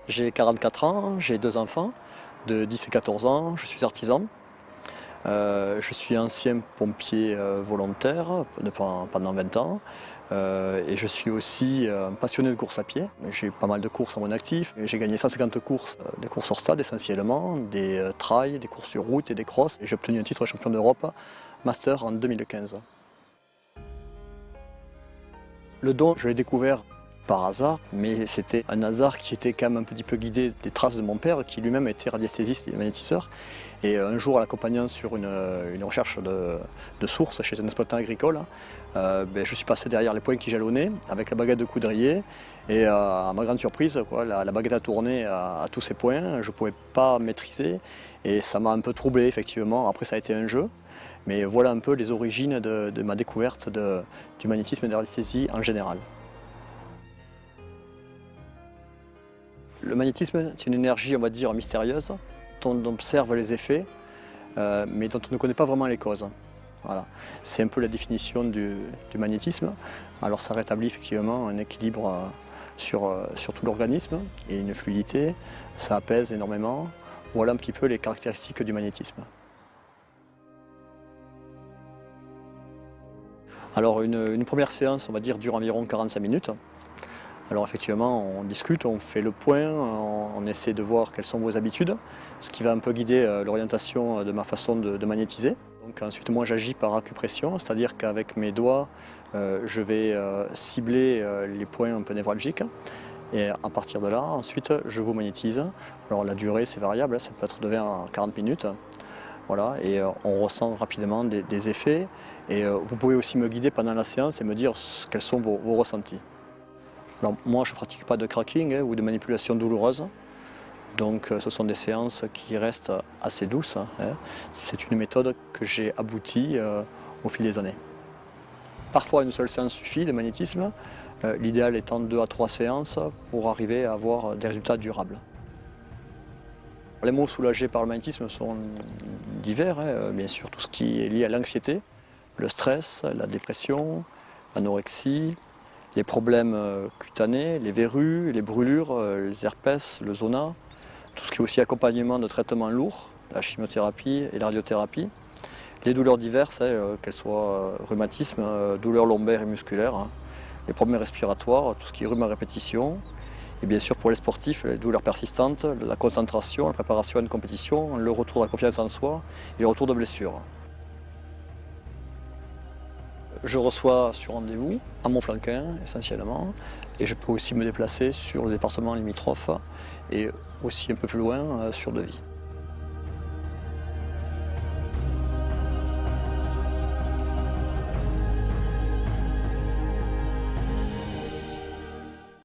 J'ai 44 ans, j'ai 2 enfants de 10 et 14 ans, je suis artisan. Je suis ancien pompier volontaire pendant 20 ans et je suis aussi passionné de course à pied. J'ai pas mal de courses à mon actif. J'ai gagné 150 courses, des courses hors stade essentiellement, des trails, des courses sur route et des crosses. Et j'ai obtenu un titre de champion d'Europe Master en 2015. Le don, je l'ai découvert par hasard, mais c'était un hasard qui était quand même un petit peu guidé des traces de mon père, qui lui-même était radiesthésiste et magnétiseur. Et un jour, en l'accompagnant sur une recherche de sources chez un exploitant agricole, je suis passé derrière les points qui jalonnaient avec la baguette de coudrier. Et à ma grande surprise, la baguette a tourné à tous ces points, je ne pouvais pas maîtriser. Et ça m'a un peu troublé, effectivement. Après, ça a été un jeu. Mais voilà un peu les origines de ma découverte du magnétisme et de la radiesthésie en général. Le magnétisme, c'est une énergie, on va dire, mystérieuse, dont on observe les effets, mais dont on ne connaît pas vraiment les causes. Voilà. C'est un peu la définition du magnétisme. Alors ça rétablit effectivement un équilibre sur tout l'organisme et une fluidité, ça apaise énormément. Voilà un petit peu les caractéristiques du magnétisme. Alors une première séance, on va dire, dure environ 45 minutes. Alors effectivement, on discute, on fait le point, on essaie de voir quelles sont vos habitudes, ce qui va un peu guider l'orientation de ma façon de magnétiser. Donc ensuite, moi j'agis par acupression, c'est-à-dire qu'avec mes doigts, je vais cibler les points un peu névralgiques. Et à partir de là, ensuite, je vous magnétise. Alors la durée, c'est variable, ça peut être de 20 à 40 minutes. Voilà, et on ressent rapidement des effets. Et vous pouvez aussi me guider pendant la séance et me dire quels sont vos ressentis. Alors, moi, je ne pratique pas de cracking ou de manipulation douloureuse. Donc ce sont des séances qui restent assez douces. C'est une méthode que j'ai aboutie au fil des années. Parfois, une seule séance suffit de magnétisme. L'idéal étant 2 à 3 séances pour arriver à avoir des résultats durables. Les mots soulagés par le magnétisme sont divers. Bien sûr, tout ce qui est lié à l'anxiété, le stress, la dépression, l'anorexie, les problèmes cutanés, les verrues, les brûlures, les herpès, le zona, tout ce qui est aussi accompagnement de traitements lourds, la chimiothérapie et la radiothérapie, les douleurs diverses, qu'elles soient rhumatisme, douleurs lombaires et musculaires, les problèmes respiratoires, tout ce qui est rhume à répétition, et bien sûr pour les sportifs, les douleurs persistantes, la concentration, la préparation à une compétition, le retour de la confiance en soi et le retour de blessures. Je reçois sur rendez-vous à Montflanquin essentiellement et je peux aussi me déplacer sur le département limitrophe et aussi un peu plus loin sur Devis.